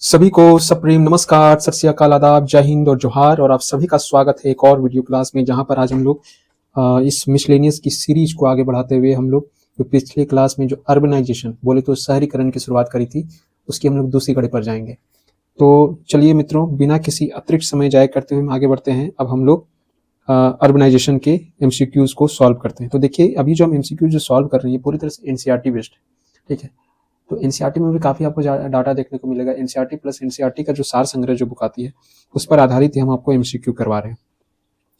सभी को सप्रेम नमस्कार, सत श्री अकाल, आदाब, जय हिंद और जोहार। और आप सभी का स्वागत है एक और वीडियो क्लास में, जहां पर आज हम लोग इस मिसलेनियस की सीरीज को आगे बढ़ाते हुए हम लोग जो पिछले क्लास में जो अर्बनाइजेशन बोले तो शहरीकरण की शुरुआत करी थी, उसकी हम लोग दूसरी कड़ी पर जाएंगे। तो चलिए मित्रों, बिना किसी अतिरिक्त समय जाया करते हुए हम आगे बढ़ते हैं। अब हम लोग अर्बनाइजेशन के एमसीक्यूज को सॉल्व करते हैं। तो देखिए, अभी जो हम एमसीक्यूज जो सॉल्व कर रहे हैं पूरी तरह से एनसीईआरटी बेस्ड, ठीक है। तो एनसीईआरटी में भी काफ़ी आपको डाटा देखने को मिलेगा। एनसीईआरटी प्लस एनसीईआरटी का जो सार संग्रह जो बुक आती है उस पर आधारित ही हम आपको एमसीक्यू करवा रहे हैं,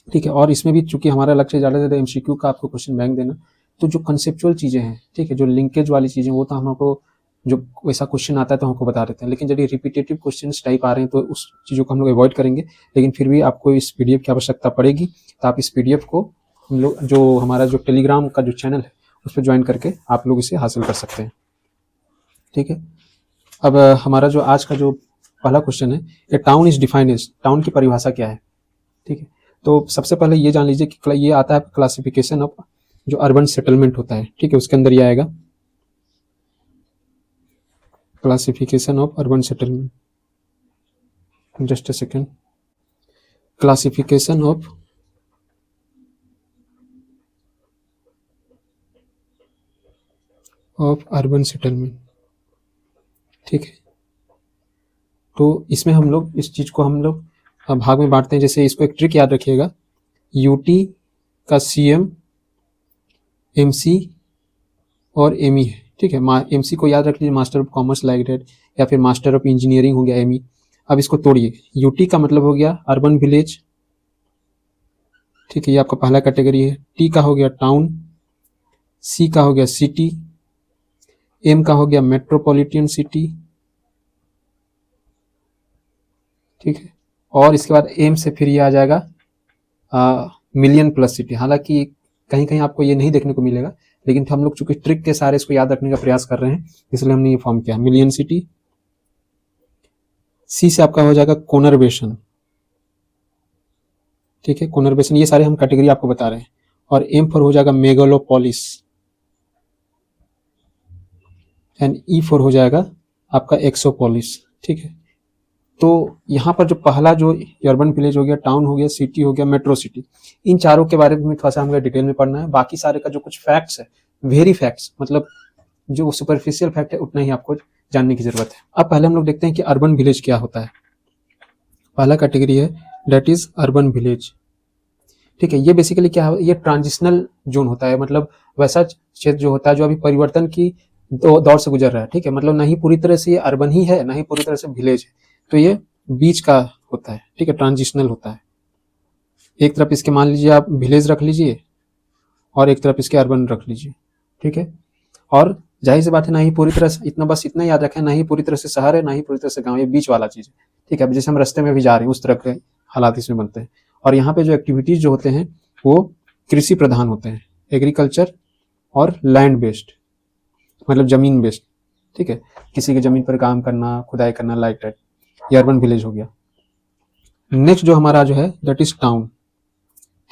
ठीक है। और इसमें भी चूंकि हमारा लक्ष्य ज़्यादा से ज़्यादा एमसीक्यू का आपको क्वेश्चन बैंक देना, तो जो कंसेप्चुअल चीज़ें हैं, ठीक है, जो लिंकेज वाली चीज़ें, वो तो हम आपको जो वैसा क्वेश्चन आता है तो हमको बता देते हैं। लेकिन यदि रिपीटेटिव क्वेश्चन टाइप आ रहे हैं तो उस चीज़ों को हम लोग अवॉइड करेंगे। लेकिन फिर भी आपको इस पीडीएफ की आवश्यकता पड़ेगी, तो आप इस पीडीएफ को हम लोग जो हमारा जो टेलीग्राम का जो चैनल है उस पर ज्वाइन करके आप लोग इसे हासिल कर सकते हैं, ठीक है। अब हमारा जो आज का जो पहला क्वेश्चन है, a town is defined as, town की परिभाषा क्या है, ठीक है। तो सबसे पहले ये जान लीजिए कि ये आता है क्लासिफिकेशन ऑफ जो अर्बन सेटलमेंट होता है, ठीक है, उसके अंदर ये आएगा classification of urban settlement. Just a second, classification of urban settlement, ठीक है। तो इसमें हम लोग इस चीज को हम लोग भाग में बांटते हैं। जैसे इसको एक ट्रिक याद रखिएगा, यूटी का सीएम एमसी और एमई है, ठीक है। एमसी को याद रख लीजिए, master of commerce like that, या फिर मास्टर ऑफ इंजीनियरिंग हो गया एमई। अब इसको तोड़िए, यूटी का मतलब हो गया अर्बन विलेज, ठीक है, ये आपका पहला कैटेगरी है। टी का हो गया टाउन, सी का हो गया सिटी, एम का हो गया मेट्रोपॉलिटन सिटी, ठीक है। और इसके बाद एम से फिर ये आ जाएगा मिलियन प्लस सिटी। हालांकि कहीं कहीं आपको ये नहीं देखने को मिलेगा, लेकिन हम लोग चूंकि ट्रिक के सारे इसको याद रखने का प्रयास कर रहे हैं, इसलिए हमने ये फॉर्म किया मिलियन सिटी। सी से आपका हो जाएगा कोनरबेशन, ठीक है, कोनरबेशन। ये सारे हम कैटेगरी आपको बता रहे हैं। और एम फॉर हो जाएगा मेगालोपोलिस, एंड ई फॉर हो जाएगा आपका एक्सोपोलिस, ठीक है। तो यहाँ पर जो पहला जो अर्बन विलेज हो गया, टाउन हो गया, सिटी हो गया, मेट्रो सिटी, इन चारों के बारे में थोड़ा सा हमें डिटेल में पढ़ना है। बाकी सारे का जो कुछ फैक्ट्स है, वेरी फैक्ट्स, मतलब जो सुपरफिशियल फैक्ट है उतना ही आपको जानने की जरूरत है। अब पहले हम लोग देखते हैं कि अर्बन विलेज क्या होता है। पहला कैटेगरी है दैट इज अर्बन विलेज, ठीक है। ये बेसिकली क्या है, ये ट्रांजिशनल जोन होता है, मतलब वैसा क्षेत्र जो होता है जो अभी परिवर्तन की दौर से गुजर रहा है, ठीक है। मतलब ना ही पूरी तरह से ये अर्बन ही है, ना ही पूरी तरह से विलेज है, तो ये बीच का होता है, ठीक है, ट्रांजिशनल होता है। एक तरफ इसके मान लीजिए आप विलेज रख लीजिए और एक तरफ इसके अर्बन रख लीजिए, ठीक है। और जाहिर सी बात है, ना ही पूरी तरह से, इतना बस इतना याद रखें, ना ही पूरी तरह से शहर है, ना ही पूरी तरह से गांव, ये बीच वाला चीज है, ठीक है। अब जैसे हम रास्ते में भी जा रहे हैं उस तरह के हालात इसमें बनते हैं। और यहाँ पे जो एक्टिविटीज जो होते हैं वो कृषि प्रधान होते हैं, एग्रीकल्चर और लैंड बेस्ड, मतलब जमीन बेस्ड, ठीक है। किसी की जमीन पर काम करना, खुदाई करना, लाइक दैट, ये अर्बन विलेज हो गया। नेक्स्ट जो हमारा जो है दैट इज टाउन,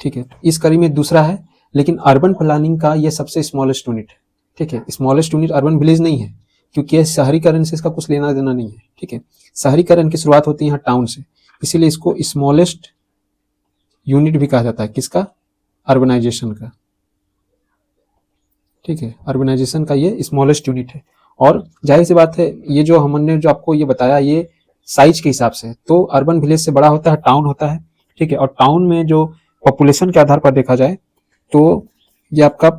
ठीक है। इस कड़ी में दूसरा है, लेकिन अर्बन प्लानिंग का ये सबसे स्मॉलेस्ट यूनिट है, ठीक है। स्मॉलेस्ट यूनिट अर्बन विलेज नहीं है, क्योंकि ये शहरीकरण से इसका कुछ लेना देना नहीं है, ठीक है। शहरीकरण की शुरुआत होती है यहाँ टाउन से, इसीलिए इसको स्मॉलेस्ट यूनिट भी कहा जाता है, किसका, अर्बनाइजेशन का, ठीक है। अर्बनाइजेशन का ये स्मॉलेस्ट यूनिट है। और जाहिर सी बात है, ये जो हमने जो आपको ये बताया, ये साइज के हिसाब से, तो अर्बन विलेज से बड़ा होता है टाउन होता है, ठीक है। और टाउन में जो पॉपुलेशन के आधार पर देखा जाए तो ये आपका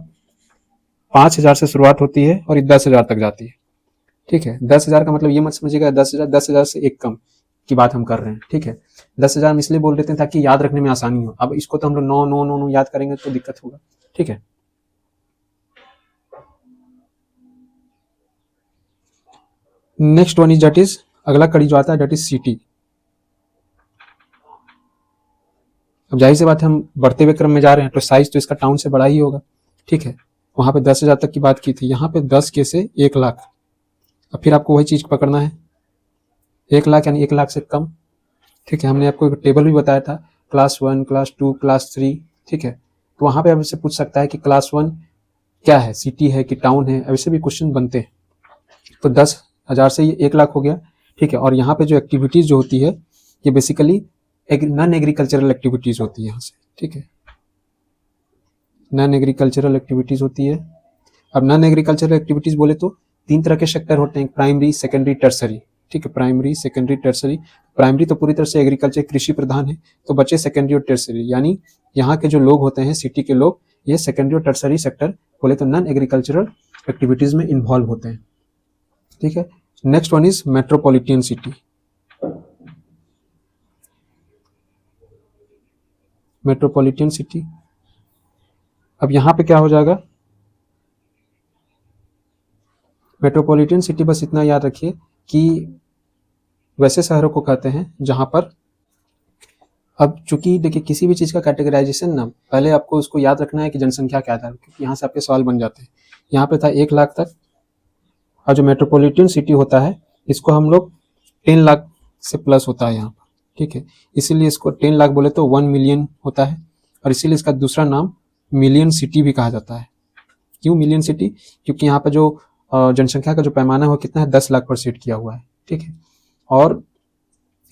5,000 से शुरुआत होती है और ये 10,000 तक जाती है, ठीक है। 10,000 का मतलब ये मत समझिएगा 10,000 से एक कम की बात हम कर रहे हैं, ठीक है। 10,000 हम इसलिए बोल देते हैं ताकि याद रखने में आसानी हो। अब इसको तो हम लोग 9 9 9 9 याद करेंगे तो दिक्कत होगा, ठीक है। Next one is that is, अगला कड़ी जो आता है दैट इज सिटी। अब जाहिर सी बात है, हम बढ़ते हुए क्रम में जा रहे हैं तो साइज तो इसका टाउन से बड़ा ही होगा, ठीक है। वहां पे 10,000 तक की बात की थी, यहाँ पे 10 के से 1,00,000। अब फिर आपको वही चीज पकड़ना है, 1,00,000 यानी 1,00,000 से कम, ठीक है। हमने आपको एक टेबल भी बताया था, क्लास 1, क्लास 2, क्लास 3, ठीक है। तो वहां पे अब इससे पूछ सकता है कि क्लास 1 क्या है, सिटी है कि टाउन है, ऐसे भी क्वेश्चन बनते हैं। तो 10,000 से ये 1,00,000 हो गया, ठीक है। और यहाँ पे जो एक्टिविटीज जो होती है ये बेसिकली नॉन एग्रीकल्चरल एक्टिविटीज होती है यहाँ से, ठीक है, नॉन एग्रीकल्चरल एक्टिविटीज होती है। अब नॉन एग्रीकल्चरल एक्टिविटीज बोले तो तीन तरह के सेक्टर होते हैं, प्राइमरी, सेकेंडरी, टर्सरी, ठीक है, प्राइमरी, सेकेंडरी, टर्सरी। प्राइमरी तो पूरी तरह से एग्रीकल्चर कृषि प्रधान है, तो बचे सेकेंडरी और टर्सरी, यानी यहाँ के जो लोग होते हैं सिटी के लोग, ये सेकेंडरी और टर्सरी सेक्टर बोले तो नॉन एग्रीकल्चरल एक्टिविटीज में इन्वॉल्व होते हैं, ठीक है। Next one is metropolitan city. Metropolitan city, अब यहाँ पे क्या हो जाएगा, मेट्रोपॉलिटन सिटी बस इतना याद रखिए कि वैसे शहरों को कहते हैं जहां पर, अब चूंकि देखिए किसी भी चीज का कैटेगराइजेशन ना, पहले आपको उसको याद रखना है कि जनसंख्या क्या था, क्योंकि यहाँ से आपके सवाल बन जाते हैं। यहाँ पे था 1 लाख तक, और जो मेट्रोपॉलिटन सिटी होता है इसको हम लोग 10 लाख से प्लस होता है यहाँ पर, ठीक है, इसीलिए इसको 10 लाख बोले तो 1 मिलियन होता है, और इसीलिए इसका दूसरा नाम मिलियन सिटी भी कहा जाता है। क्यों मिलियन सिटी? क्योंकि यहाँ पर जो जनसंख्या का जो पैमाना है वो कितना है, 10 लाख पर सेट किया हुआ है, ठीक है। और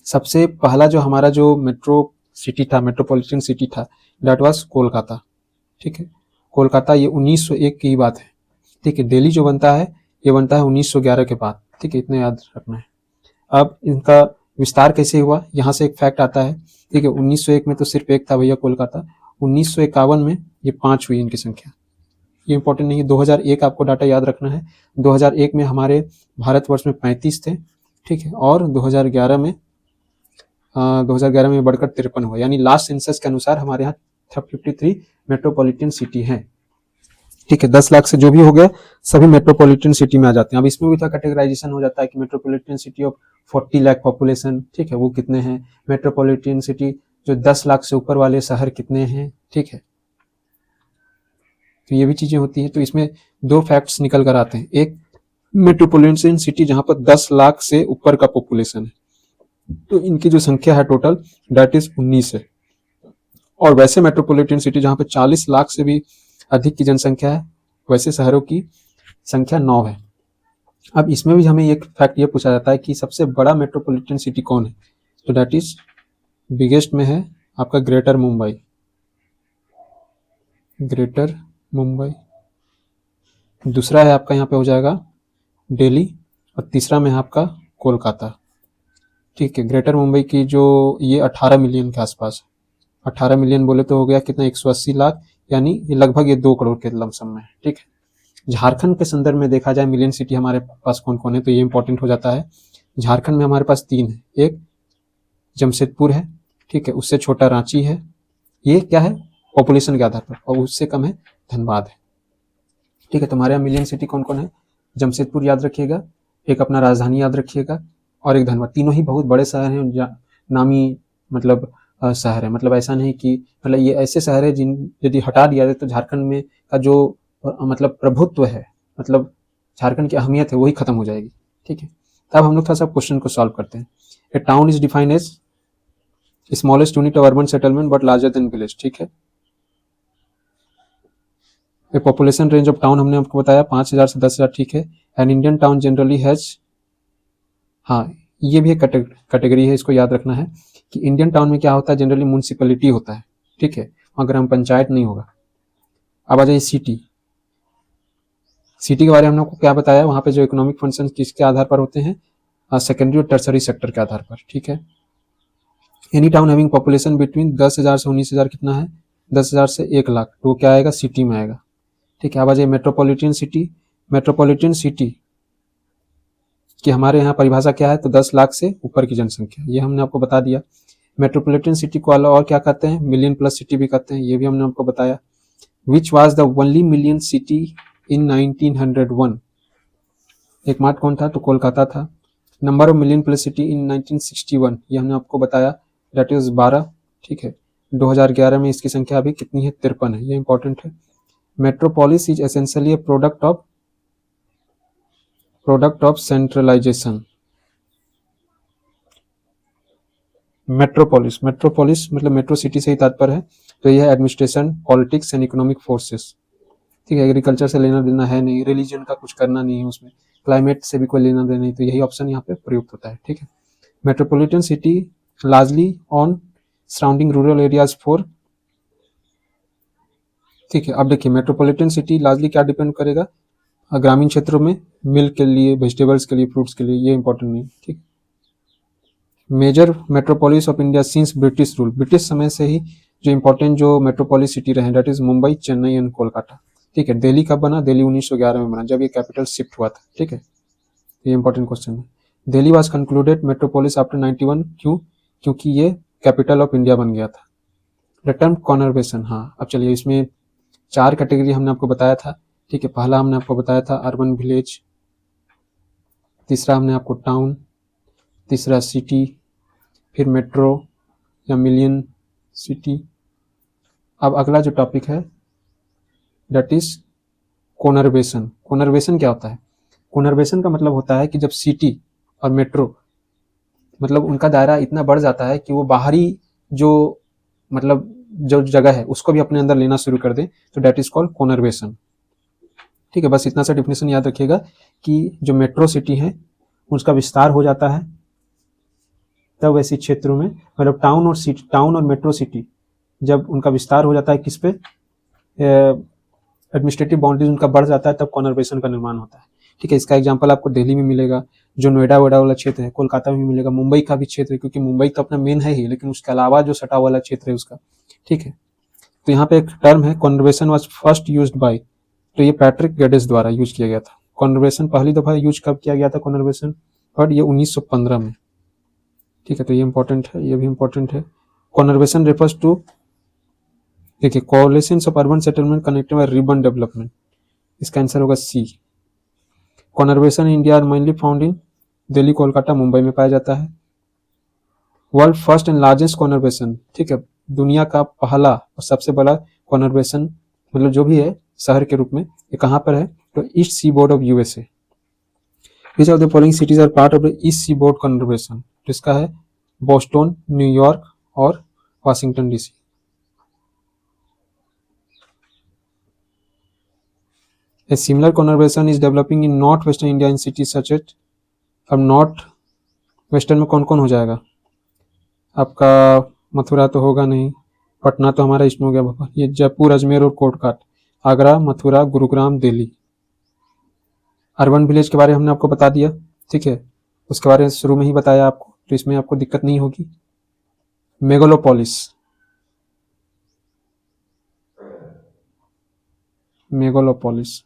सबसे पहला जो हमारा जो मेट्रो सिटी था, मेट्रोपॉलिटन सिटी था, दैट वाज कोलकाता, ठीक है। कोलकाता ये 1901 की बात है, ठीक है। दिल्ली जो बनता है ये बनता है 1911 के बाद, ठीक है, इतना याद रखना है। अब इनका विस्तार कैसे हुआ, यहाँ से एक फैक्ट आता है, ठीक है। 1901 में तो सिर्फ एक था भैया कोलकाता, 1951 में ये 5 हुई इनकी संख्या, ये इंपॉर्टेंट नहीं है। 2001 आपको डाटा याद रखना है, 2001 में हमारे भारतवर्ष में 35 थे, ठीक है, और 2011 में बढ़कर 53 हुआ, यानी लास्ट सेंसस के अनुसार हमारे यहाँ 53 मेट्रोपॉलिटन सिटी हैं, ठीक है। 10 लाख से जो भी हो गया सभी मेट्रोपॉलिटन सिटी में आ जाते हैं। अब इसमें भी था कैटेगराइजेशन हो जाता है कि metropolitan city of 40 lakh population, ठीक है, वो कितने हैं, मेट्रोपॉलिटन सिटी जो 10 लाख से ऊपर वाले शहर कितने हैं, ठीक है, तो ये भी चीजें होती है। तो इसमें 2 फैक्ट्स निकल कर आते हैं, एक मेट्रोपॉलिटन सिटी जहां पर 10 लाख से ऊपर का पॉपुलेशन है, तो इनकी जो संख्या है टोटल दैट इज 19 है, और वैसे मेट्रोपॉलिटन सिटी जहां पर 40 लाख से भी अधिक की जनसंख्या है, वैसे शहरों की संख्या 9 है। अब इसमें भी हमें एक फैक्ट ये पूछा जाता है कि सबसे बड़ा मेट्रोपॉलिटन सिटी कौन है, तो दैट इज बिगेस्ट में है आपका ग्रेटर मुंबई, ग्रेटर मुंबई। दूसरा है आपका यहाँ पे हो जाएगा दिल्ली, और तीसरा में है आपका कोलकाता, ठीक है। ग्रेटर मुंबई की जो ये 18 मिलियन के आसपास है, 18 मिलियन बोले तो हो गया कितना, 180 लाख, यानी ये लगभग ये 2 करोड़ के लमसम में है, ठीक है। झारखंड के संदर्भ में देखा जाए मिलियन सिटी हमारे पास कौन कौन है, तो ये इंपॉर्टेंट हो जाता है। झारखंड में हमारे पास 3 है, एक जमशेदपुर है, ठीक है, उससे छोटा रांची है, ये क्या है पॉपुलेशन के आधार पर, और उससे कम है धनबाद है, ठीक है। तुम्हारे यहाँ मिलियन सिटी कौन कौन है, जमशेदपुर याद रखिएगा, एक अपना राजधानी याद रखिएगा, और एक धनबाद। तीनों ही बहुत बड़े शहर हैं, नामी मतलब शहर है, मतलब ऐसा नहीं कि, मतलब ये ऐसे शहर है जिन यदि हटा दिया जाए तो झारखंड में का जो मतलब प्रभुत्व है, मतलब झारखंड की अहमियत है वही खत्म हो जाएगी, ठीक है। तब हम लोग थोड़ा सा क्वेश्चन को सॉल्व करते हैं। A town is defined as smallest unit of urban settlement but larger than village, ठीक है। A population range of town हमने आपको बताया 5000 से 10,000, ठीक है। An Indian town generally has, हाँ ये भी एक कैटेगरी है, इसको याद रखना है कि इंडियन टाउन में क्या होता है, जनरली म्यूनिसिपैलिटी होता है, ठीक है, अगर हम पंचायत नहीं होगा। अब आ जाइए सिटी, सिटी के बारे में हमने आपको क्या बताया, वहां पे जो इकोनॉमिक फंक्शन किसके आधार पर होते हैं, सेकेंडरी और टर्सरी सेक्टर के आधार पर, ठीक है। Any town having population between 10,000 से 19,000 कितना है, 10,000 से 1 लाख, तो क्या आएगा, सिटी में आएगा, ठीक है। अब आ जाइए मेट्रोपॉलिटन सिटी, मेट्रोपॉलिटन सिटी कि हमारे यहाँ परिभाषा क्या है, तो 10 लाख से ऊपर की जनसंख्या, ये हमने आपको बता दिया। मेट्रोपॉलिटन सिटी को और क्या कहते हैं, मिलियन प्लस सिटी भी कहते हैं, ये भी हमने आपको बताया। Which was the only million city in 1901, एकमात्र कौन था, तो कोलकाता था। Number of million plus city in 1961, ये हमने आपको बताया, दैट इज 12, ठीक है। 2011 में इसकी संख्या अभी कितनी है, 53 है, ये इंपॉर्टेंट है। Metropolis is essentially a product of centralization. Metropolis मतलब मेट्रो सिटी से ही तात्पर्य है, तो यह है administration, politics and economic forces, ठीक है, एग्रीकल्चर से लेना देना है नहीं, रिलीजन का कुछ करना नहीं है उसमें, क्लाइमेट से भी कोई लेना देना नहीं, तो यही ऑप्शन यहाँ पे प्रयुक्त होता है। ठीक है, metropolitan city largely on surrounding rural areas for, ठीक है। अब देखिए मेट्रोपॉलिटन सिटी लार्जली क्या डिपेंड करेगा, ग्रामीण क्षेत्रों में मिल्क के लिए, वेजिटेबल्स के लिए, फ्रूट्स के लिए, ये इंपॉर्टेंट नहीं। ठीक, major metropolis of India since British rule, British समय से ही जो इंपॉर्टेंट जो मेट्रोपोलिस सिटी रहे that is Mumbai, Chennai and Kolkata. ठीक है, दिल्ली कब बना, दिल्ली 1911 में बना, जब ये कैपिटल शिफ्ट हुआ था। ठीक है, ये इंपॉर्टेंट क्वेश्चन है। Delhi was concluded metropolis after 91, क्यों, क्योंकि ये कैपिटल ऑफ इंडिया बन गया था। द टर्म कॉनर्वेशन, हाँ अब चलिए इसमें 4 कैटेगरी हमने आपको बताया था। ठीक है, पहला हमने आपको बताया था अर्बन विलेज, तीसरा हमने आपको टाउन, तीसरा सिटी, फिर मेट्रो या मिलियन सिटी। अब अगला जो टॉपिक है दैट इज कोनर्वेशन। कोनर्वेशन क्या होता है, कोनर्वेशन का मतलब होता है कि जब सिटी और मेट्रो मतलब उनका दायरा इतना बढ़ जाता है कि वो बाहरी जो मतलब जो जगह है उसको भी अपने अंदर लेना शुरू कर दे, तो दैट इज कॉल्ड कोनर्वेशन। ठीक है, बस इतना सा डिफिनेशन याद रखिएगा कि जो मेट्रो सिटी है उसका विस्तार हो जाता है तब ऐसी क्षेत्रों में, मतलब टाउन और मेट्रो सिटी जब उनका विस्तार हो जाता है किस पे, एडमिनिस्ट्रेटिव बाउंड्रीज उनका बढ़ जाता है, तब कॉनर्वेशन का निर्माण होता है। ठीक है, इसका एग्जांपल आपको दिल्ली में मिलेगा, जो नोएडा वेडा वाला क्षेत्र है, कोलकाता में भी मिलेगा, मुंबई का भी क्षेत्र है, क्योंकि मुंबई तो अपना मेन है ही, लेकिन उसके अलावा जो सटा वाला क्षेत्र है उसका। ठीक है, तो यहाँ पे एक टर्म है कॉनर्वेशन वाज फर्स्ट यूज्ड बाय, तो ये पैट्रिक गेडिस द्वारा यूज किया गया था। कॉनर्वेशन पहली दफा यूज कब किया गया था कॉनर्वेशन, और ये 1915 में। ठीक है, तो ये इंपॉर्टेंट है, ये भी इंपॉर्टेंट है। कॉनर्वेशन रेफर्स टू, देखिए coalescence of urban settlement connected by ribbon development, इसका आंसर होगा C. Conurbation in India are mainly found in Delhi, Kolkata, Mumbai में पाया जाता है। World first and largest conurbation, ठीक है, दुनिया का पहला और सबसे बड़ा कॉनर्वेशन मतलब जो भी है शहर के रूप में, ये कहाँ पर है, तो east seaboard of USA. Which of the following cities are part of the east seaboard conurbation, तो इसका है बोस्टन, न्यूयॉर्क और Washington DC. A similar conservation is developing in northwestern India in cities such as, अब north western में कौन कौन हो जाएगा, आपका मथुरा तो होगा नहीं, पटना तो हमारा इसमें हो गया बाबा, ये जयपुर, अजमेर और कोटकाट, आगरा, मथुरा, गुरुग्राम, दिल्ली। अर्बन विलेज के बारे में हमने आपको बता दिया। ठीक है, उसके बारे में शुरू में ही बताया आपको, तो इसमें आपको दिक्कत नहीं होगी। मेगालोपोलिस, मेगालोपोलिस,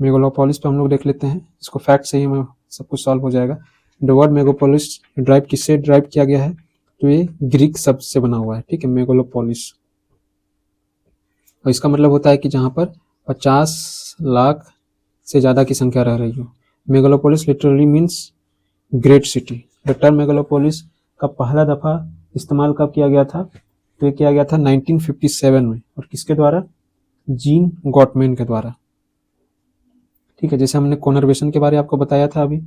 मेगालोपोलिस पे हम लोग देख लेते हैं, इसको फैक्ट से ही हमें सब कुछ सॉल्व हो जाएगा। द वर्ड मेगापोलिस ड्राइव किससे ड्राइव किया गया है, तो ये ग्रीक शब्द से बना हुआ है। ठीक है, मेगालोपोलिस, और इसका मतलब होता है कि जहाँ पर 50 लाख से ज़्यादा की संख्या रह रही हो। Megalopolis literally means great city. The term megalopolis का पहला दफ़ा इस्तेमाल कब किया गया था, तो ये किया गया था 1957 में, और किसके द्वारा, जीन गॉटमैन के द्वारा। ठीक है, जैसे हमने कॉनर्वेशन के बारे में आपको बताया था अभी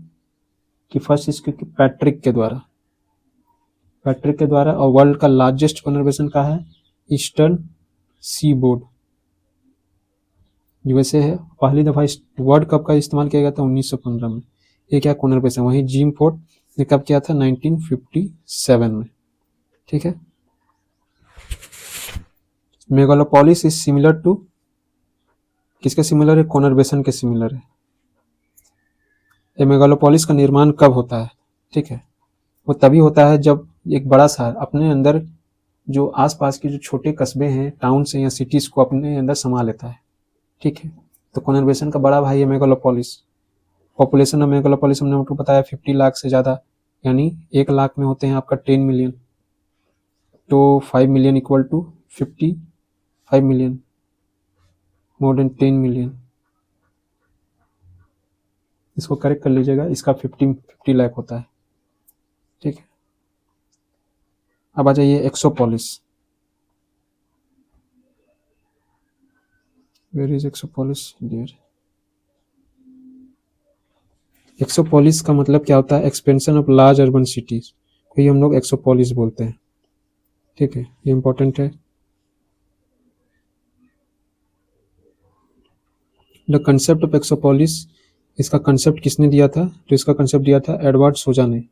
कि फर्स्ट इसके पैट्रिक के द्वारा, पैट्रिक के द्वारा, और वर्ल्ड का लार्जेस्ट कॉनर्वेशन का है ईस्टर्न सी बोर्ड, यूएसए है। पहली दफा इस वर्ड कब का इस्तेमाल किया गया था, 1915 में। ये क्या कॉनर्वेशन, वही जिम फोर्ट ने कब किया था, 1957 में। ठीक है, मेगालोपोलिस इज सिमिलर टू, किसके सिमिलर है, कॉनर्वेशन के सिमिलर है। ये मेगालोपोलिस का निर्माण कब होता है, ठीक है, वो तभी होता है जब एक बड़ा शहर अपने अंदर जो आसपास के जो छोटे कस्बे हैं, टाउन्स हैं या सिटीज को अपने अंदर समा लेता है। ठीक है, तो कॉनर्वेशन का बड़ा भाई है मेगालोपोलिस। पॉपुलेशन ऑफ मेगालोपोलिस हमने आपको बताया 50 लाख से ज़्यादा, यानी 1 लाख में होते हैं आपका 10 मिलियन, तो 5 million equal to 55 million, more than 10 million, इसको करेक्ट कर लीजिएगा, इसका 50 लाख होता है। ठीक है, अब आ जाइए एक्सोपोलिस। वेयर इज एक्सोपोलिस डियर, एक्सोपोलिस का मतलब क्या होता है, expansion of large urban cities को ही हम लोग एक्सोपोलिस बोलते हैं। ठीक है, ये इंपॉर्टेंट है। द कंसेप्ट ऑफ एक्सोपोलिस, इसका कंसेप्ट किसने दिया था? तो इसका कंसेप्ट दिया था एडवर्ड सोजा ने,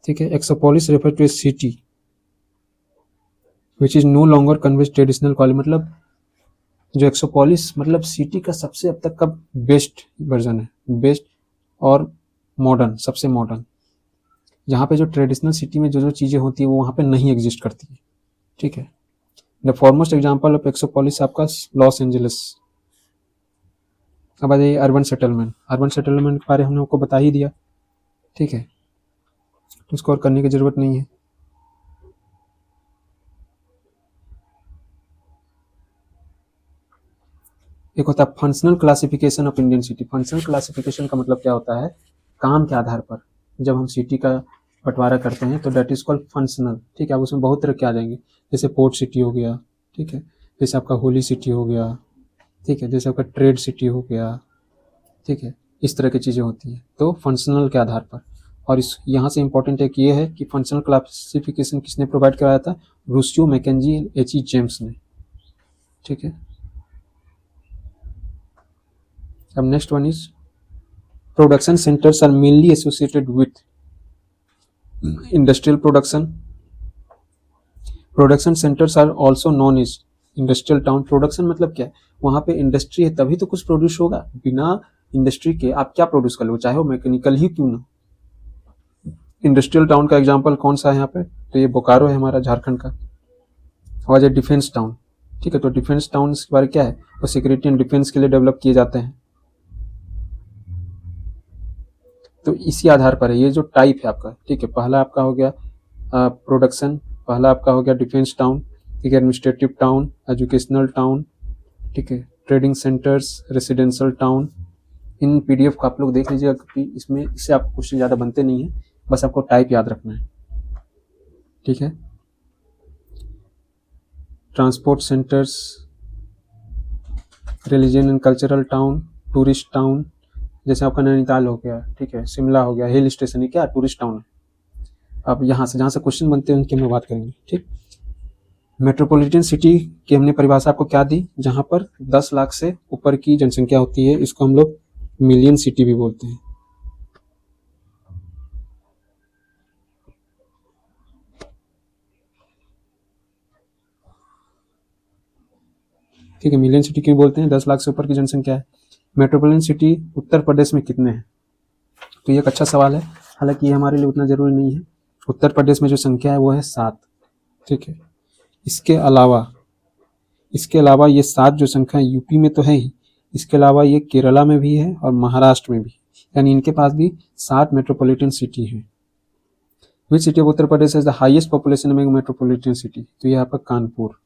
ठीक है। Exopolis refer to a city which is no longer conveys traditional quality, मतलब जो एक्सोपोलिस मतलब सिटी का सबसे अब तक का बेस्ट वर्जन है, बेस्ट और मॉडर्न, सबसे मॉडर्न, जहाँ पे जो ट्रेडिशनल सिटी में जो जो चीज़ें होती है वो वहाँ पे नहीं एग्जिस्ट करती है, ठीक है। द फॉरमोस्ट एग्जाम्पल ऑफ एक्सोपोलिस आपका लॉस एंजलिस। अब आ जाइए अर्बन सेटलमेंट। अर्बन सेटलमेंट के बारे में हमने आपको बता ही दिया, ठीक है, तो उसको और करने की जरूरत नहीं है। एक होता है functional classification of Indian city. Functional classification का मतलब क्या होता है? काम के आधार पर जब हम सिटी का बंटवारा करते हैं तो डेट इज कॉल्ड फंक्शनल, ठीक है। अब उसमें बहुत तरह के आ जाएंगे, जैसे पोर्ट सिटी हो गया, ठीक है, जैसे आपका होली सिटी हो गया, ठीक है, जैसे आपका ट्रेड सिटी हो गया, ठीक है, इस तरह की चीज़ें होती हैं तो फंक्शनल के आधार पर। और इस यहाँ से इंपॉर्टेंट एक ये है कि फंक्शनल क्लासिफिकेशन किसने प्रोवाइड कराया था? रूसियो, मैकेंजी एंड एच.ई. जेम्स ने, ठीक है। अब next one is production centers are mainly associated with industrial production. Production centers are also known as industrial town. Production मतलब क्या है? वहाँ पे इंडस्ट्री है तभी तो कुछ प्रोड्यूस होगा, बिना इंडस्ट्री के आप क्या प्रोड्यूस कर लो, चाहे वो मैकेनिकल ही क्यों ना। इंडस्ट्रियल टाउन का एग्जांपल कौन सा है यहाँ पे? तो ये बोकारो है हमारा झारखंड का। और ये डिफेंस टाउन, ठीक है। तो डिफेंस टाउन के बारे क्या है? वो सिक्योरिटी एंड डिफेंस के लिए डेवलप किए जाते हैं। तो इसी आधार पर है ये जो टाइप है आपका, ठीक है। पहला आपका हो गया प्रोडक्शन, पहला आपका हो गया डिफेंस टाउन, ठीक है, एडमिनिस्ट्रेटिव टाउन, एजुकेशनल टाउन, ठीक है, ट्रेडिंग सेंटर्स, रेसिडेंशियल टाउन। इन पीडीएफ को आप लोग देख लीजिएगा क्योंकि इसमें इससे आपको क्वेश्चन ज़्यादा बनते नहीं है, बस आपको टाइप याद रखना है, ठीक है। Transport centres, religion and cultural town, tourist town, जैसे आपका नैनीताल हो गया, ठीक है, शिमला हो गया, हिल स्टेशन, ये क्या टूरिस्ट टाउन है। अब यहाँ से जहाँ से क्वेश्चन बनते हैं उनकी हम बात करेंगे, ठीक। मेट्रोपॉलिटन सिटी की हमने परिभाषा आपको क्या दी? जहाँ पर 10 लाख से ऊपर की जनसंख्या होती है, इसको हम लोग मिलियन सिटी भी बोलते हैं, ठीक है। मिलियन सिटी क्यों बोलते हैं? 10 लाख से ऊपर की जनसंख्या है। मेट्रोपॉलिटन सिटी उत्तर प्रदेश में कितने हैं? तो ये एक अच्छा सवाल है, हालांकि ये हमारे लिए उतना जरूरी नहीं है। उत्तर प्रदेश में जो संख्या है वो है 7, ठीक है। इसके अलावा ये 7 जो संख्या यूपी में तो है ही, इसके अलावा ये केरला में भी है और महाराष्ट्र में भी, यानी इनके पास भी 7 मेट्रोपॉलिटन सिटी है। Which city of Uttar Pradesh is the highest population में मेट्रोपॉलिटन सिटी? तो ये आपका कानपुर।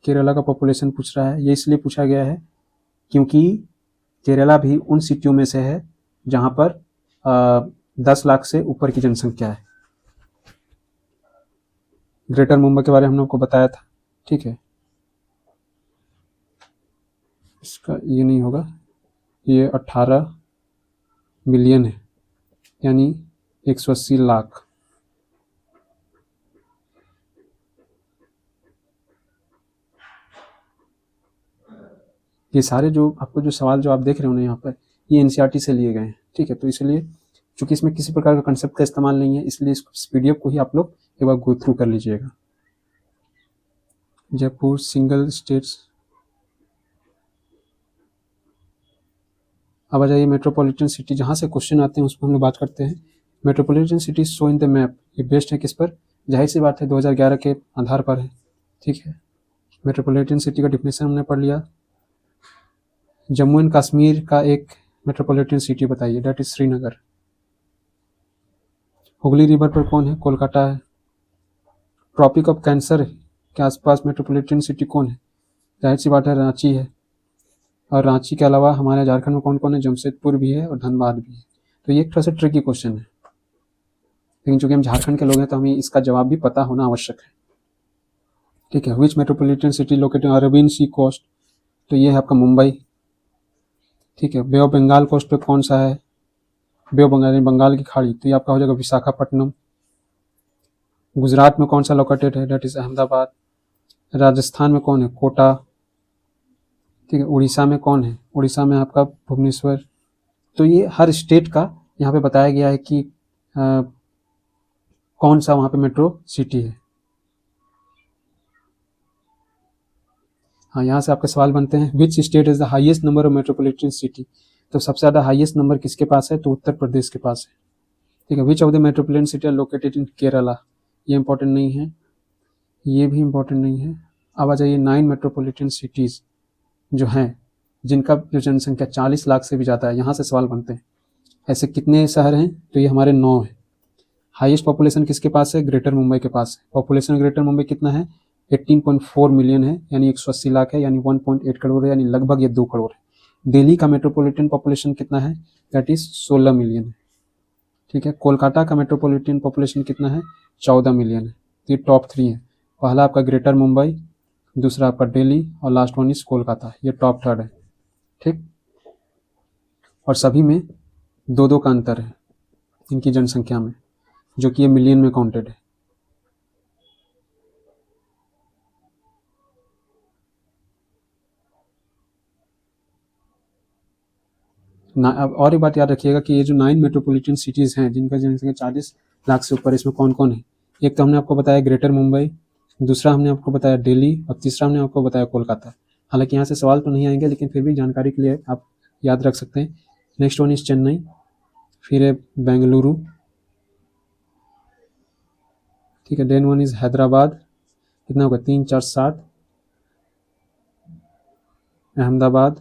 केरला का पॉपुलेशन पूछ रहा है, ये इसलिए पूछा गया है क्योंकि केरला भी उन सिटियों में से है जहां पर 10 लाख से ऊपर की जनसंख्या है। ग्रेटर मुंबई के बारे में हमने आपको बताया था, ठीक है। इसका ये नहीं होगा, ये 18 मिलियन है, यानी 180 लाख। ये सारे जो आपको जो सवाल जो आप देख रहे हो ना यहाँ पर, ये एनसीईआरटी से लिए गए हैं, ठीक है। तो इसलिए चूंकि इसमें किसी प्रकार का कंसेप्ट का इस्तेमाल नहीं है, इसलिए इस पीडीएफ को ही आप लोग एक बार गो थ्रू कर लीजिएगा। Jaipur single states. अब आ जाइए मेट्रोपॉलिटन सिटी, जहाँ से क्वेश्चन आते हैं उस पर हम लोग बात करते हैं। Metropolitan city show in the map, ये बेस्ड है किस पर? जाहिर सी बात है 2011 के आधार पर है, ठीक है। मेट्रोपॉलिटन सिटी का डिफिनेशन हमने पढ़ लिया। जम्मू एंड कश्मीर का एक मेट्रोपॉलिटन सिटी बताइए, that is Srinagar. Hooghly river पर कौन है? कोलकाता है। ट्रॉपिक ऑफ कैंसर के आसपास मेट्रोपॉलिटन सिटी कौन है? जाहिर सी बात है रांची है। और रांची के अलावा हमारे झारखंड में कौन कौन है? जमशेदपुर भी है और धनबाद भी है। तो ये एक तरह से ट्रिकी क्वेश्चन है, लेकिन चूंकि हम झारखंड के लोग हैं तो हमें इसका जवाब भी पता होना आवश्यक है, ठीक है। विच मेट्रोपॉलिटन सिटी लोकेटेड अरबियन सी कोस्ट? तो ये है आपका मुंबई, ठीक है। बे ऑफ बंगाल कोस्ट पे कौन सा है? बे ऑफ बंगाल, बंगाल की खाड़ी, तो ये आपका हो जाएगा विशाखापट्टनम। गुजरात में कौन सा लोकेटेड है? Date is Ahmedabad. राजस्थान में कौन है? कोटा। ठीक है। उड़ीसा में कौन है? उड़ीसा में आपका भुवनेश्वर। तो ये हर स्टेट का यहाँ पे बताया गया है कि कौन सा वहाँ पे मेट्रो सिटी है। हाँ, यहाँ से आपके सवाल बनते हैं, which state is the highest number of metropolitan city. तो सबसे ज़्यादा हाईएस्ट नंबर किसके पास है? तो उत्तर प्रदेश के पास है। ठीक है। Which of the metropolitan city are located in Kerala. ये इंपॉर्टेंट नहीं है, ये भी इंपॉर्टेंट नहीं है। अब आ जाइए 9 मेट्रोपॉलिटन सिटीज़ जो हैं, जिनका जो जनसंख्या 40 लाख से भी ज़्यादा है, यहाँ से सवाल बनते हैं। ऐसे कितने शहर हैं? तो ये हमारे 9 हैं। हाईएस्ट पॉपुलेशन किसके पास है? ग्रेटर मुंबई के पास है। पॉपुलेशन ग्रेटर मुंबई कितना है? 18.4 मिलियन है, यानी 180 लाख है, यानी 1.8 करोड़ है, यानी लगभग ये 2 करोड़ है। दिल्ली का मेट्रोपॉलिटन पॉपुलेशन कितना है? दैट इज 16 मिलियन है। ठीक है। कोलकाता का मेट्रोपॉलिटन पॉपुलेशन कितना है? 14 मिलियन है। तो ये टॉप 3 है। पहला आपका ग्रेटर मुंबई, दूसरा आपका दिल्ली, और लास्ट वन इज कोलकाता। ये टॉप 3 है। ठीक। और सभी में 2-2 का अंतर है इनकी जनसंख्या में, जो कि ये मिलियन में काउंटेड है। अब और एक बात याद रखिएगा कि ये जो 9 मेट्रोपॉलिटन सिटीज़ हैं, जिनका जनसंख्या 40 लाख से ऊपर, इसमें कौन कौन है? एक तो हमने आपको बताया ग्रेटर मुंबई, दूसरा हमने आपको बताया दिल्ली, और तीसरा हमने आपको बताया कोलकाता। हालांकि यहाँ से सवाल तो नहीं आएंगे, लेकिन फिर भी जानकारी के लिए आप याद रख सकते हैं। नेक्स्ट वन इज चेन्नई, फिर है बेंगलुरु, ठीक है। देन वन इज हैदराबाद, कितना होगा? 3, 4, 7। अहमदाबाद,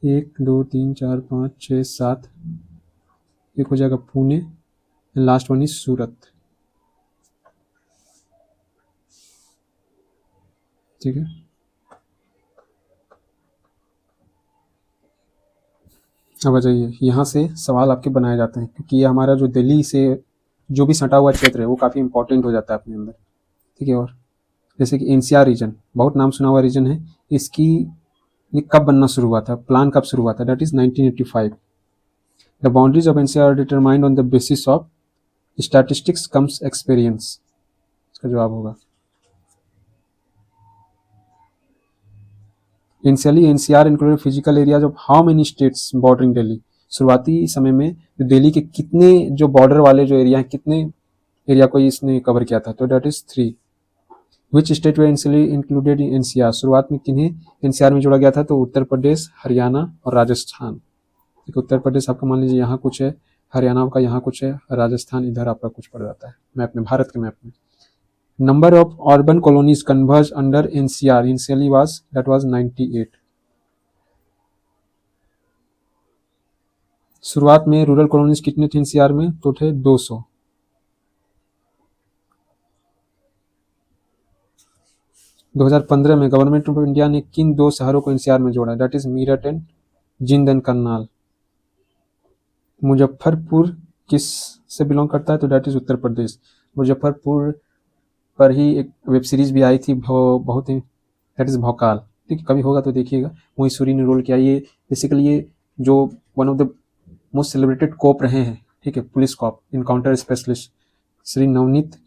1, 2, 3, 4, 5, 6, 7। एक हो जाएगा पुणे, लास्ट वन इज सूरत। ठीक है। अब आ जाइए, यहाँ से सवाल आपके बनाए जाते हैं, क्योंकि ये हमारा जो दिल्ली से जो भी सटा हुआ क्षेत्र है वो काफ़ी इंपॉर्टेंट हो जाता है अपने अंदर। ठीक है। और जैसे कि एनसीआर रीजन, बहुत नाम सुना हुआ रीजन है। इसकी ये कब बनना शुरू हुआ था? प्लान कब शुरू हुआ था? That is 1985। The boundaries of NCR are determined on the basis of statistics comes experience. इसका जवाब होगा initially NCR included physical areas of how many states bordering Delhi. शुरुआती समय में दिल्ली के कितने जो बॉर्डर वाले जो एरिया हैं, कितने एरिया को इसने कवर किया था? तो that is 3। Which state way initially included in NCR. शुरुआत में किन्हें एनसीआर में जोड़ा गया था? तो उत्तर प्रदेश, हरियाणा और राजस्थान। ठीक, उत्तर प्रदेश आपका मान लीजिए यहाँ कुछ है, हरियाणा का यहाँ कुछ है, राजस्थान इधर आपका कुछ पड़ जाता है मैप में, भारत के मैप में। Number of urban colonies converged under NCR initially was 98. शुरुआत में रूरल कॉलोनीज कितने थे एनसीआर में? तो थे 200। दो 2015 में गवर्नमेंट ऑफ इंडिया ने किन 2 शहरों को एनसीआर में जोड़ा? That is Meerut and Jind and Karnal. Muzaffarpur किस से बिलोंग करता है? तो दैट इज उत्तर प्रदेश। मुजफ्फरपुर पर ही एक वेब सीरीज भी आई थी, बहुत ही, दैट इज भौकाल। ठीक है, कभी होगा तो देखिएगा। मोहित सूरी ने रोल किया। ये बेसिकली ये जो one of the most celebrated cop रहे हैं, ठीक है, police cop, encounter specialist Shri Navneet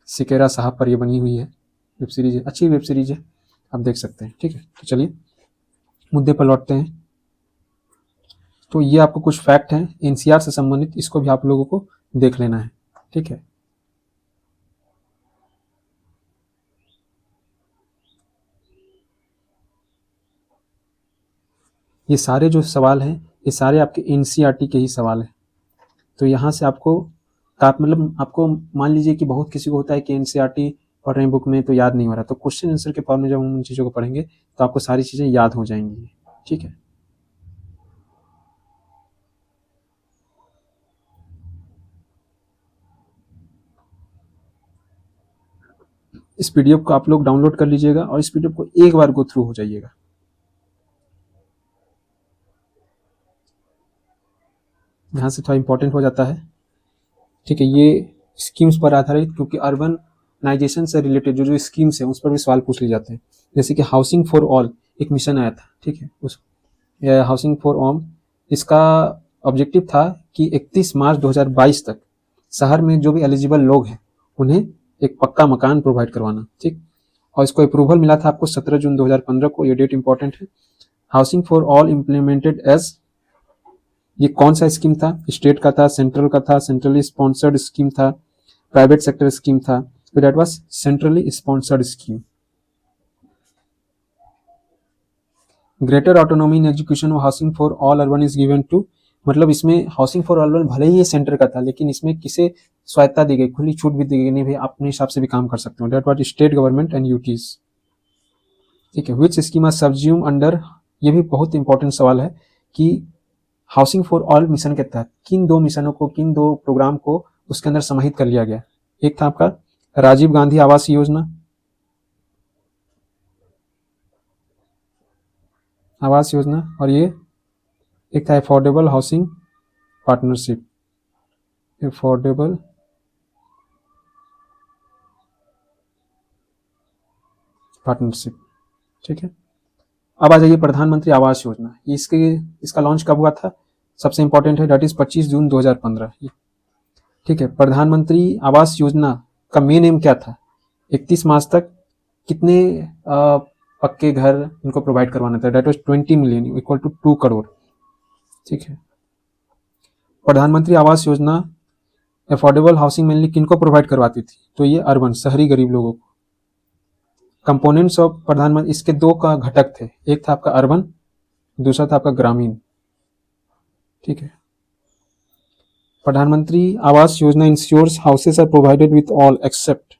Sikera साहब पर ये बनी हुई है वेब सीरीज है। अच्छी वेब सीरीज है, आप देख सकते हैं। ठीक है, तो चलिए मुद्दे पर लौटते हैं। तो ये आपको कुछ फैक्ट हैं एनसीआर से संबंधित, इसको भी आप लोगों को देख लेना है। ठीक है, ये सारे जो सवाल हैं ये सारे आपके एनसीईआरटी के ही सवाल हैं। तो यहाँ से आपको मतलब आपको मान लीजिए कि बहुत किसी को होता है कि एनसीईआरटी पढ़ रहे हैं बुक में तो याद नहीं हो रहा, तो क्वेश्चन आंसर के फॉर्म में जब हम उन चीज़ों को पढ़ेंगे तो आपको सारी चीज़ें याद हो जाएंगी। ठीक है, इस पीडीएफ को आप लोग डाउनलोड कर लीजिएगा और इस पीडीएफ को एक बार गो थ्रू हो जाइएगा। यहाँ से थोड़ा इंपॉर्टेंट हो जाता है। ठीक है, ये स्कीम्स पर आधारित, क्योंकि अर्बनाइजेशन से रिलेटेड जो जो स्कीम्स हैं उस पर भी सवाल पूछ लिए जाते हैं। जैसे कि हाउसिंग फॉर ऑल एक मिशन आया था, ठीक है, उस हाउसिंग फॉर ऑल, इसका ऑब्जेक्टिव था कि 31 मार्च 2022 तक शहर में जो भी एलिजिबल लोग हैं उन्हें एक पक्का मकान प्रोवाइड करवाना। ठीक, और इसको अप्रूवल मिला था आपको 17 जून 2015 को, ये डेट इंपॉर्टेंट है। Housing for all implemented as, ये कौन सा स्कीम था, स्टेट का था, सेंट्रल का था, सेंट्रली स्पॉन्सर्ड स्कीम था, प्राइवेट सेक्टर स्कीम था, तो that was centrally sponsored scheme. Greater autonomy in education of housing for all urban is given to, मतलब इसमें हाउसिंग फॉर अर्बन भले ही ये सेंटर का था, लेकिन इसमें किसे स्वायत्ता दी गई, खुली छूट भी दी गई, नहीं भाई आप अपने हिसाब से भी काम कर सकते हो, that was state government and UTs. ठीक है, which scheme are subsume under, ये भी बहुत इंपॉर्टेंट सवाल है कि हाउसिंग फॉर ऑल मिशन के तहत किन दो मिशनों को, किन दो प्रोग्राम को उसके अंदर समाहित कर लिया गया। एक था आपका राजीव गांधी आवास योजना, आवास योजना, और ये एक था affordable housing partnership, affordable partnership. ठीक है, अब आ जाइए प्रधानमंत्री आवास योजना, इसका लॉन्च कब हुआ था, सबसे इंपॉर्टेंट है, दैट इज 25 जून 2015। ठीक है, प्रधानमंत्री आवास योजना का मेन एम क्या था, 31 मार्च तक कितने पक्के घर इनको प्रोवाइड करवाना था, that was 20 million equal to 2 crore. ठीक है, Pradhan Mantri Awas Yojana affordable housing mainly किनको प्रोवाइड करवाती थी, तो ये अर्बन शहरी गरीब लोगों को। कंपोनेंट्स ऑफ प्रधानमंत्री, इसके दो का घटक थे, एक था आपका अर्बन, दूसरा था आपका ग्रामीण। ठीक है, Pradhan Mantri Awas Yojana ensures houses are provided with all except,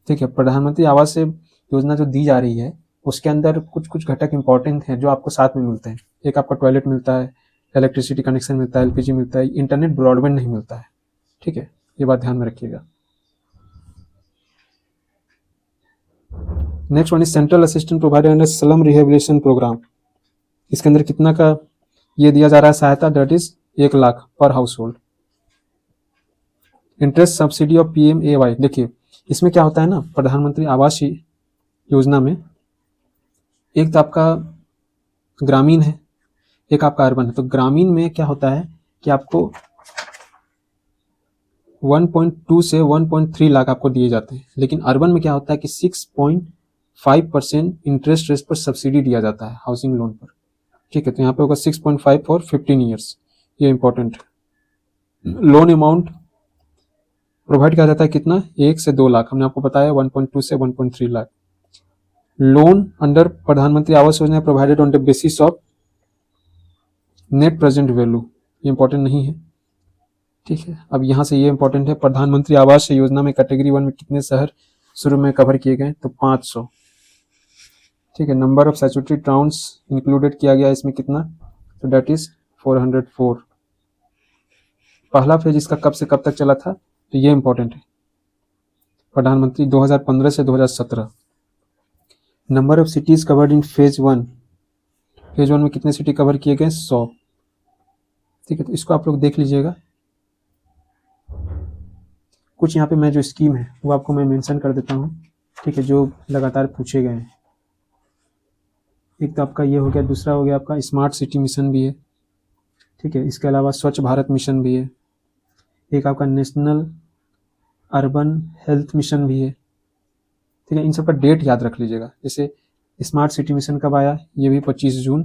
ठीक है, प्रधानमंत्री आवास से योजना जो दी जा रही है उसके अंदर कुछ कुछ घटक इंपॉर्टेंट हैं जो आपको साथ में मिलते हैं। एक आपका टॉयलेट मिलता है, इलेक्ट्रिसिटी कनेक्शन मिलता है, एलपीजी मिलता है, इंटरनेट ब्रॉडबैंड नहीं मिलता है। ठीक है, ये बात ध्यान में रखिएगा। Next one is central assistant provided under slum rehabilitation program, इसके अंदर कितना का ये दिया जा रहा है सहायता, दैट इज 1 लाख पर house hold. Interest subsidy of PMAY, देखिए इसमें क्या होता है ना, प्रधानमंत्री आवास योजना में एक तो आपका ग्रामीण है, एक आपका अर्बन है। तो ग्रामीण में क्या होता है कि आपको 1.2 से 1.3 लाख आपको दिए जाते हैं, लेकिन अर्बन में क्या होता है कि 6.5% इंटरेस्ट रेट पर सब्सिडी दिया जाता है हाउसिंग लोन पर। ठीक है, तो यहाँ पे होगा 6.5 फॉर 15 ईयर्स, ये इंपॉर्टेंट है। लोन अमाउंट प्रोवाइड किया जाता है कितना, 1 से 2 लाख, हमने आपको बताया 1.2 से 1.3 लाख। लोन अंडर प्रधानमंत्री आवास योजना provided on the basis of net present value, ये इंपॉर्टेंट नहीं है। ठीक है, अब यहाँ से ये इंपॉर्टेंट है, प्रधानमंत्री आवास योजना में कैटेगरी 1 में कितने शहर शुरू में कवर किए गए, तो 500। ठीक है, नंबर ऑफ सैचुरेटरी टाउन्स इंक्लूडेड किया गया इसमें कितना, तो दैट इज 404। पहला फेज इसका कब से कब तक चला था, तो ये इंपॉर्टेंट है, प्रधानमंत्री 2015 से 2017। Number of cities covered in phase 1, phase 1 में कितने सिटी कवर किए गए, 100। ठीक है, तो इसको आप लोग देख लीजिएगा। कुछ यहाँ पे मैं जो स्कीम है वो आपको मैं मेंशन कर देता हूँ। ठीक है, जो लगातार पूछे गए हैं, एक तो आपका ये हो गया, दूसरा हो गया आपका स्मार्ट सिटी मिशन भी है। ठीक है, इसके अलावा स्वच्छ भारत मिशन भी है, एक आपका नेशनल अर्बन हेल्थ मिशन भी है। ठीक है, इन सब का डेट याद रख लीजिएगा। जैसे स्मार्ट सिटी मिशन कब आया, ये भी 25 जून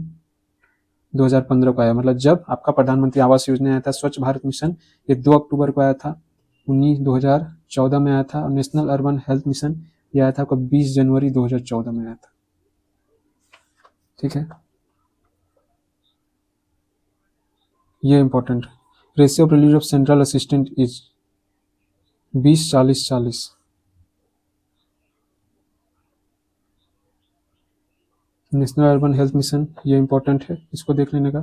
2015 को आया, मतलब जब आपका प्रधानमंत्री आवास योजना आया था। स्वच्छ भारत मिशन ये 2 अक्टूबर को आया था, 2014 में आया था। और नेशनल अर्बन हेल्थ मिशन ये आया था आपका 20 जनवरी 2014 में आया था। ठीक है, ये important. Ratio of release of central assistant is 20-40-40। National urban health mission ये इंपॉर्टेंट है, इसको देख लेने का।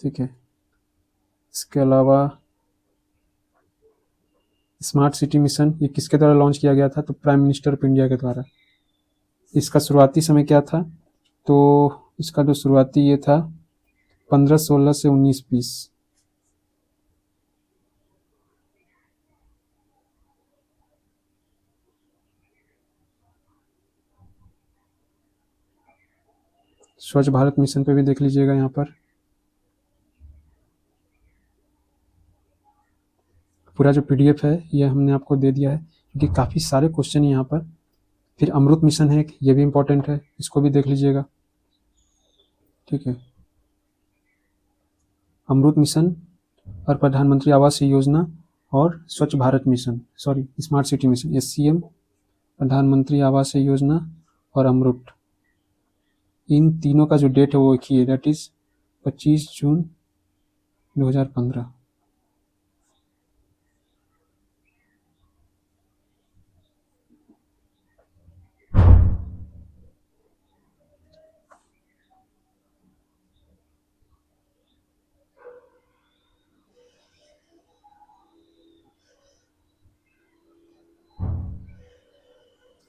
ठीक है, इसके अलावा स्मार्ट सिटी मिशन ये किसके द्वारा लॉन्च किया गया था, तो प्राइम मिनिस्टर ऑफ इंडिया के द्वारा। इसका शुरुआती समय क्या था, तो इसका जो शुरुआती ये था 15-16 से 19-20। स्वच्छ भारत मिशन पे भी देख लीजिएगा यहाँ पर। पूरा जो PDF है ये हमने आपको दे दिया है, क्योंकि काफ़ी सारे क्वेश्चन यहाँ पर फिर अमृत मिशन है, ये भी इंपॉर्टेंट है, इसको भी देख लीजिएगा। ठीक है, अमृत मिशन और प्रधानमंत्री आवास योजना और स्वच्छ Bharat mission, sorry smart city mission, SCM, प्रधानमंत्री आवास योजना और अमृत, इन तीनों का जो डेट है वो एक ही है, दैट इज 25 जून 2015।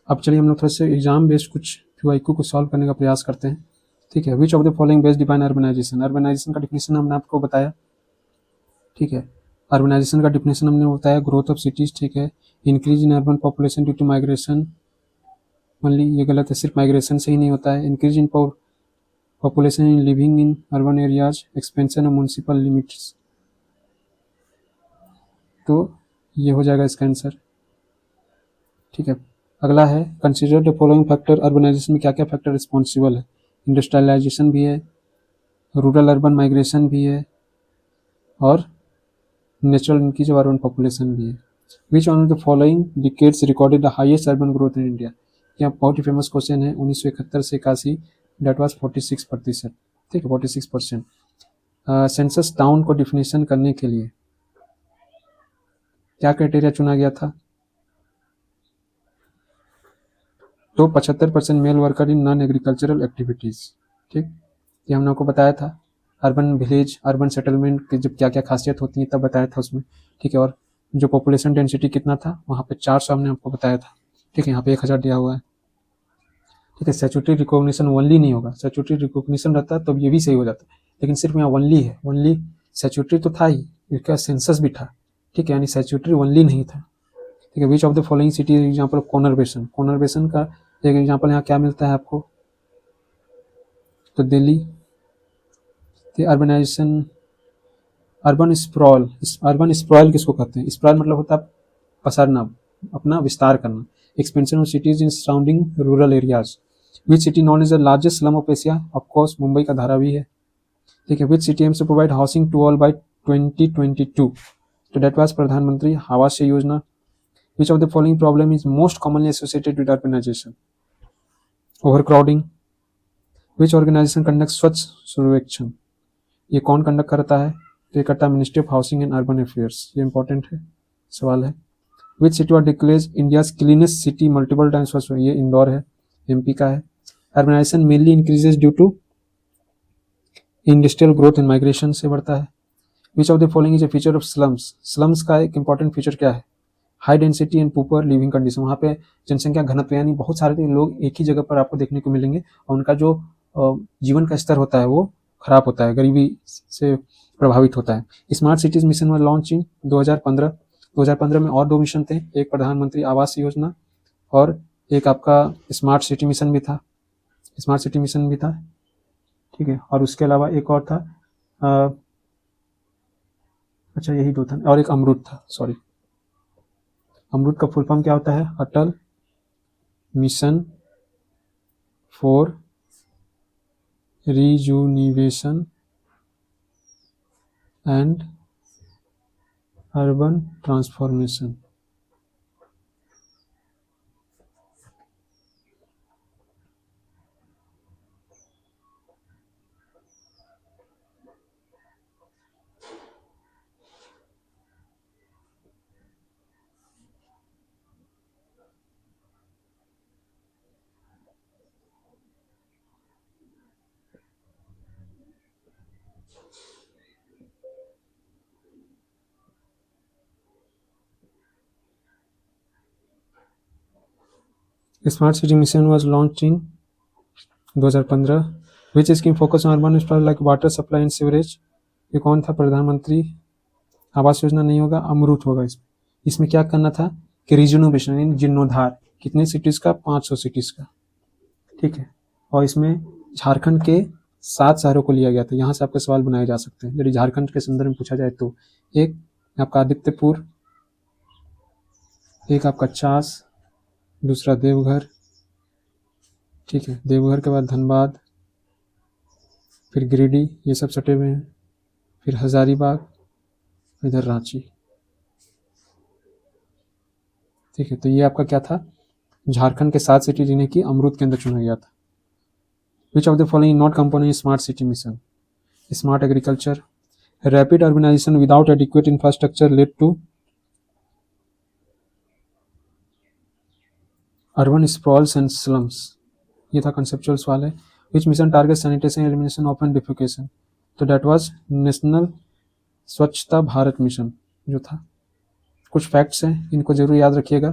अब चलिए हम लोग थोड़ा सा एग्जाम बेस्ड कुछ QIQ को सॉल्व करने का प्रयास करते हैं। ठीक है, which of the following best define urbanization. Urbanization का डिफिनेशन हमने आपको बताया। ठीक है, अर्बनाइजेशन का डिफिनेशन हमने बताया, ग्रोथ ऑफ सिटीज। ठीक है, increase in urban population due to migration, only, ये गलत है, सिर्फ माइग्रेशन से ही नहीं होता है। Increase in population in living in urban areas, expansion of municipal limits, तो ये हो जाएगा इसका आंसर। ठीक है, अगला है consider the following factor. Urbanization में क्या क्या फैक्टर रिस्पॉन्सिबल है। इंडस्ट्रियलाइजेशन भी है, रूरल अर्बन माइग्रेशन भी है, और natural increase of urban population भी है। Which one of the following decades recorded the highest urban growth in India. यहाँ बहुत ही फेमस क्वेश्चन है, 1971 से 81, डेट वाज 46%। ठीक है, 46%। सेंसस टाउन को डिफिनेशन करने के लिए क्या क्राइटेरिया चुना गया था। तो 75% male worker in non agricultural activities. ठीक, ये हमने आपको बताया था। अर्बन विलेज, अर्बन सेटलमेंट की जब क्या क्या खासियत होती है तब बताया था उसमें। ठीक है, और जो पॉपुलेशन डेंसिटी कितना था वहाँ पे 400 हमने आपको बताया था। ठीक है, यहाँ पे 1000 दिया हुआ है। ठीक है, स्टैट्यूटरी रिकॉग्निशन ओनली नहीं होगा, स्टैट्यूटरी रिकॉग्निशन रहता तब ये भी सही हो जाता, लेकिन सिर्फ यहाँ ओनली है। ओनली स्टैट्यूटरी तो था ही, इसका सेंसस भी था। ठीक है, यानी स्टैट्यूटरी ओनली नहीं था। ठीक है, which of the following city example of conurbation. Conurbation का एक एग्जाम्पल यहाँ क्या मिलता है आपको, तो Delhi. Urbanisation, urban sprawl, urban sprawl किसको कहते हैं। स्प्रॉल मतलब होता है पसरना, अपना विस्तार करना। Expansion of cities in surrounding rural areas. Which city known is the largest slum of Asia, of course Mumbai का धारावी है। ठीक है, which city aims to provide housing to all by 2022, तो that was Pradhan Mantri Awas Yojana. Which of the following problem is most commonly associated with urbanization, overcrowding. Which organization conduct Swachh Survekshan, ये कौन conduct करता है, तो ये करता है ministry of housing and urban affairs. ये इंपॉर्टेंट है, सवाल है। Which city was declared India's cleanest city multiple times first, ये इंदौर है, MP का है। Urbanization mainly increases due to industrial growth and migration से बढ़ता है। Which of the following is a feature of slums. Slums का एक इंपॉर्टेंट फीचर क्या है, high density and poor living condition. वहाँ पे जनसंख्या घनत्व यानी बहुत सारे लोग एक ही जगह पर आपको देखने को मिलेंगे, और उनका जो जीवन का स्तर होता है वो खराब होता है, गरीबी से प्रभावित होता है। स्मार्ट सिटीज मिशन में लॉन्च इन 2015। 2015 में और 2 मिशन थे, एक प्रधानमंत्री आवास योजना और एक आपका स्मार्ट सिटी मिशन भी था, स्मार्ट सिटी मिशन भी था। ठीक है, और उसके अलावा एक और था, अच्छा यही 2 था, और एक अमृत था, सॉरी। अमृत का फुल फॉर्म क्या होता है, Atal mission for rejuvenation and urban transformation. Smart city mission was launched in 2015। Which scheme focus on urban infrastructure like water supply and sewerage, ये कौन था, प्रधानमंत्री आवास योजना नहीं होगा, अमृत होगा। इसमें क्या करना था कि रिजुनोवेशन यानी जीर्णोद्धार, कितने सिटीज का, 500 सिटीज का। ठीक है, और इसमें झारखंड के 7 शहरों को लिया गया था। यहाँ से आपके सवाल बनाए जा सकते हैं यदि झारखंड के संदर्भ में पूछा जाए तो। एक आपका आदित्यपुर, एक आपका चास, दूसरा देवघर, ठीक है, देवघर के बाद धनबाद, फिर गिरिडीह, ये सब सटे हुए हैं, फिर हजारीबाग, इधर रांची। ठीक है, तो ये आपका क्या था, झारखंड के 7 सिटी जिन्हें कि अमरूद के अंदर चुना गया था। Which of the following not component smart city mission? Smart agriculture, rapid urbanisation without adequate infrastructure led to urban sprawls and slums, ये था कंसेप्चुअल सवाल है। Which mission target sanitation elimination open defecation? तो that was national Swachhata Bharat mission जो था। कुछ facts हैं, इनको जरूर याद रखिएगा।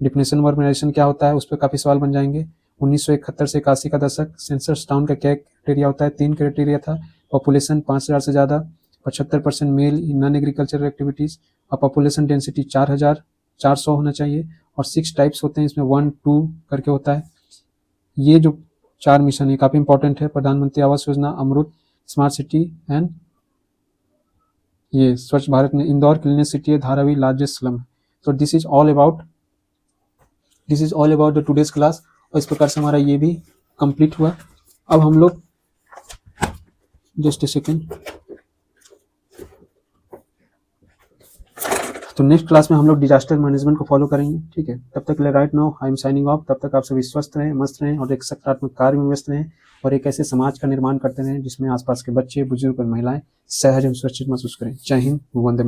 डिफिनेशन ऑफ अर्बनाइजेशन क्या होता है, उस पर काफ़ी सवाल बन जाएंगे। 1971 से 81 का दशक, सेंसस टाउन का क्या क्राइटेरिया होता है, 3 क्राइटेरिया था। पॉपुलेशन 5000 से ज़्यादा, 75% male in non agricultural activities, और पॉपुलेशन डेंसिटी 4400 होना चाहिए, और 6 टाइप्स होते हैं इसमें, 1 2 करके होता है। ये जो 4 मिशन है काफ़ी इंपॉर्टेंट है, प्रधानमंत्री आवास योजना, अमृत, स्मार्ट सिटी एंड ये स्वच्छ भारत में। इंदौर क्लीनेस्ट सिटी है, धारावी लार्जेस्ट स्लम। तो this is all about the today's class, और इस प्रकार से हमारा ये भी कंप्लीट हुआ। अब हम लोग जस्ट ए सेकेंड, तो नेक्स्ट क्लास में हम लोग डिजास्टर मैनेजमेंट को फॉलो करेंगे। ठीक है, तब तक के लिए right now I am signing off. तब तक आप सभी स्वस्थ रहें, मस्त रहें, और एक सकारात्मक कार्य में व्यस्त रहें, और एक ऐसे समाज का निर्माण करते रहें जिसमें आसपास के बच्चे, बुजुर्ग और महिलाएं सहज एवं सुरक्षित महसूस करें। जय हिंद, वंदे मातरम।